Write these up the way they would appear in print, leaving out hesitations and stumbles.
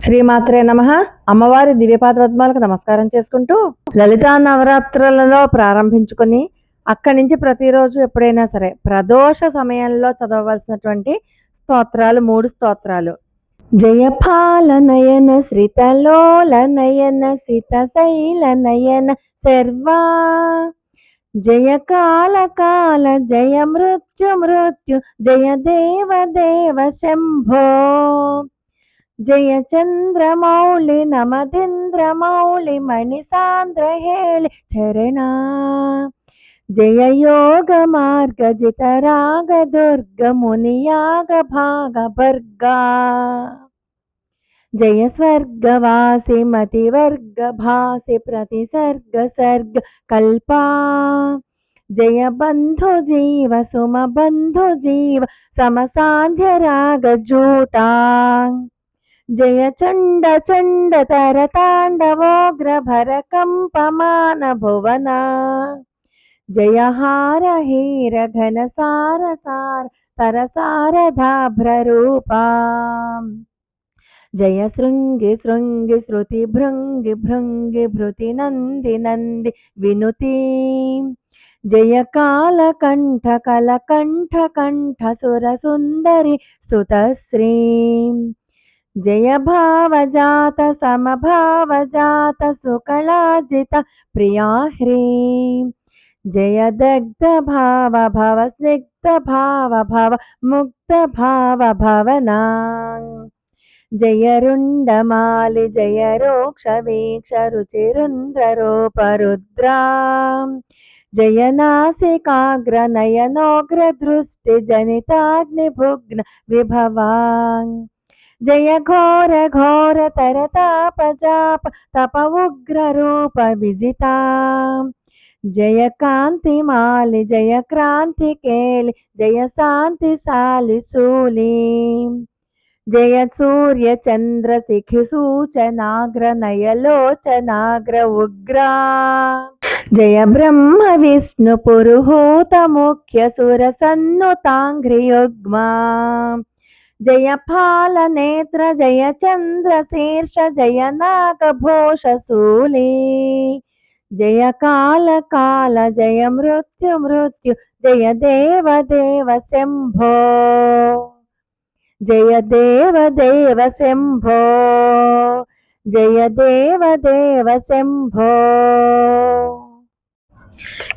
శ్రీమాత్రే నమః. అమ్మవారి దివ్యపాదపద్మాలకు నమస్కారం చేసుకుంటూ లలితా నవరాత్రులలో ప్రారంభించుకొని అక్కడి నుంచి ప్రతిరోజు ఎప్పుడైనా సరే ప్రదోష సమయంలో చదవవలసినటువంటి స్తోత్రాలు 3 స్తోత్రాలు. జయపాల నయన శ్రితలోల నయన సితశైల నయన శర్వా జయ కాల కాల జయ మృత్యు మృత్యు జయ దేవ దేవ శంభో జయ చంద్రమౌళి నమదింద్రమౌళి మణిసాంద్ర హేళి చరణ జయ యోగ మార్గ జిత రాగ దుర్గ మునియాగ భాగ భర్గా జయ స్వర్గవాసి మతి వర్గ భాసి ప్రతిసర్గ సర్గ కల్పా జయ బంధు జీవ సుమ బంధు జీవ సమసాంధ్య రాగ జూటా జయ చండ చండ తరతాండవోగ్ర భర కంపమాన భువన జయ హార హీర ఘన సార సార తరసారధాభ్ర రూపా జయ శృంగి శృంగి శృతి భృంగి భృంగి భృతి నంది నంది వినుతి జయ కాల కంఠ కల కంఠ కంఠ సుర సుందరి స్తుతశ్రీ జయ భావజాత సమభావజాత సుకళాజిత ప్రియా హ్రీం జయ దగ్ధ భావ భవ స్నిగ్ధ భావ భవ ముక్త భావ భవనా జయ రుండమాలి జయ రోక్ష వీక్ష రుచిరుంద్ర రూప రుద్రా జయ నాసికాగ్ర నయనోగ్ర దృష్టి జనితాగ్ని భుగ్న విభవా జయ ఘోర ఘోర తరతాపజాప తప ఉగ్ర రూప విజితా జయ కాంతి మాలి జయ క్రాంతి కేలి జయ శాంతి శాలి శూలి జయ సూర్య చంద్ర శిఖి సూచనాగ్ర నయలోచనాగ్ర ఉగ్రా జయ బ్రహ్మ విష్ణు పురుహూత ముఖ్య సుర సన్నుతాంఘ్రియుగ్మా జయ పాల నేత్ర జయ చంద్ర శీర్ష జయ నాగభూష శూలి జయ కాల కాల జయ మృత్యు మృత్యు జయ దేవ దేవ శంభో జయ దేవ దేవ శంభో జయ దేవ దేవ శంభో.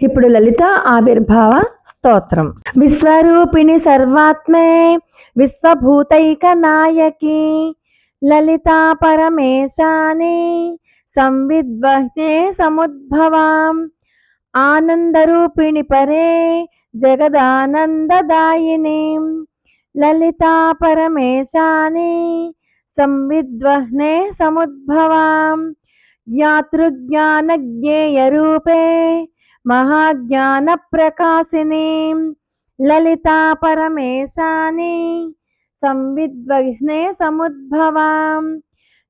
ఇప్పుడు లలిత ఆవిర్భావ స్తోత్రం. విశ్వరూపిణి సర్వాత్మే విశ్వభూతైక నాయకి లలితా పరమేశాని సంవిద్వహ్నే సముద్భవాం ఆనందరూపిణి పరే జగదానందదాయిని లలితా పరమేశాని సంవిద్వహ్నే సముద్భవాం జ్ఞాతృజ్ఞాన జ్ఞేయ రూపే మహాజ్ఞాన ప్రకాశిని లలితా పరమేశాని సంవిద్వహ్నే సముద్భవాం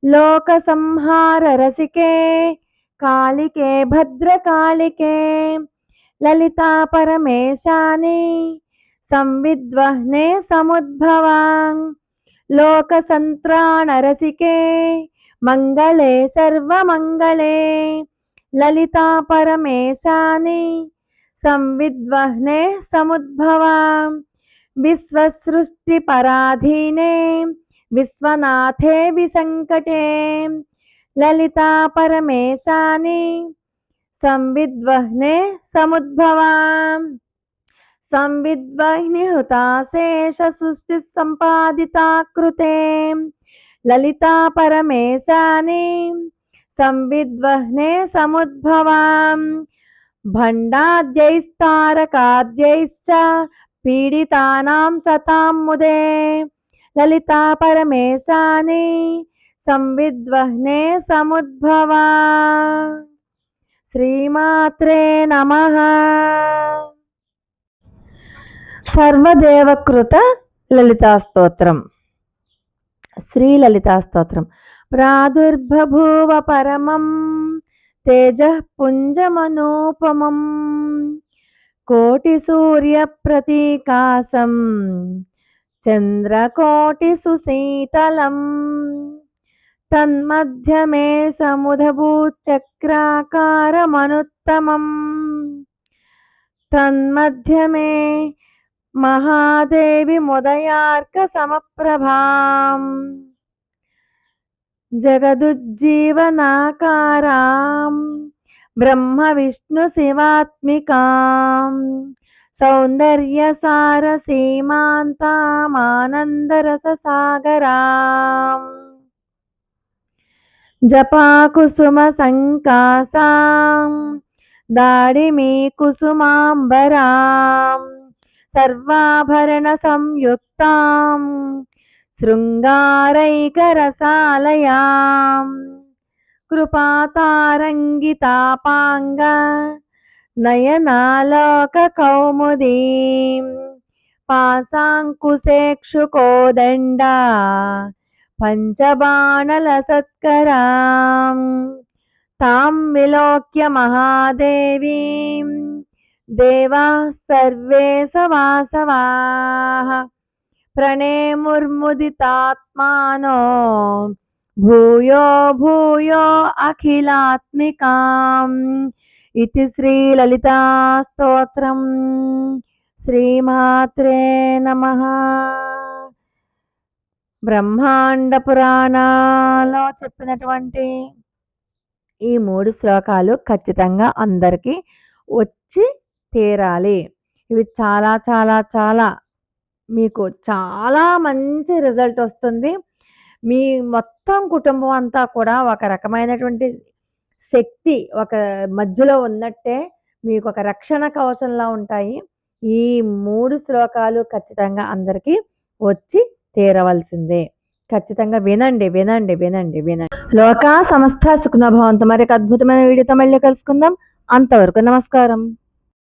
లోక సంహార రసికే కాళికే భద్రకాళికే లలితా పరమేశాని సంవిద్వహ్నే సముద్భవాం లోక సంత్రాణ రసికే మంగళే సర్వమంగళే లలితా పరమేశాని సంవిద్వహ్నే సముద్భవాం విశ్వసృష్టి పరాధీనే విశ్వనాథే విసంకటే లలితా పరమేశాని సంవిద్వహ్నే సముద్భవాం సంవిద్వహ్ని హుతాశేష సృష్టి సంపాదితా కృతే లలితా పరమేశాని సంవిద్వహ్నే సముద్భవాం భండాద్యైస్తారకాద్యైశ్చ పీడితానాం సతాం ముదే లలితా పరమేశాని సంవిద్వహ్నే సముద్భవా. శ్రీమాత్రే నమః. సర్వదేవకృత లలితా స్తోత్రం. శ్రీ లలితా స్తోత్రం. ప్రాదుర్బభూవ పరమం తేజః పుంజమనూపమం కోటి సూర్య ప్రతీకాసం చంద్రకోటి సుశీతలం తన్మధ్యమే సముదభూచక్రాకారమనుత్తమం తన్మధ్యమే మహాదేవి ముదయార్క సమప్రభాం జగదుజ్జీవనాకారాం బ్రహ్మ విష్ణు శివాత్మికాం సౌందర్యసార సీమాంతామానందరససాగరాం జపాకుసుమ సంకాసాం దాడిమీ కుసుమాంబరాం సర్వాభరణ సంయుక్తాం శృంగారైకరసాలయాం కృపాతారంగితాపాంగ నయనాలోక కౌముదీం పాశాంకుశేక్షుకోదండ పంచబాణలసత్కరాం తాం విలోక్య మహాదేవీం దేవాః సర్వే సవాసవాః ప్రణేముర్ముదితాత్మానో భూయో భూయో అఖిలాత్మికాం ఇతి శ్రీ లలితా స్తోత్రం. శ్రీమాత్రే నమః. బ్రహ్మాండ పురాణాలో చెప్పినటువంటి ఈ 3 శ్లోకాలు ఖచ్చితంగా అందరికీ వచ్చి తీరాలి. ఇవి చాలా చాలా చాలా మీకు చాలా మంచి రిజల్ట్ వస్తుంది. మీ మొత్తం కుటుంబం అంతా కూడా ఒక రకమైనటువంటి శక్తి ఒక మధ్యలో ఉన్నట్టే మీకు ఒక రక్షణ కవచంలా ఉంటాయి. ఈ 3 శ్లోకాలు ఖచ్చితంగా అందరికీ వచ్చి తీరవలసిందే. ఖచ్చితంగా వినండి వినండి వినండి వినండి. లోకా సమస్త సుఖినో భవంతు. మరి అద్భుతమైన వీడియోతో మళ్ళీ కలుసుకుందాం. అంతవరకు నమస్కారం.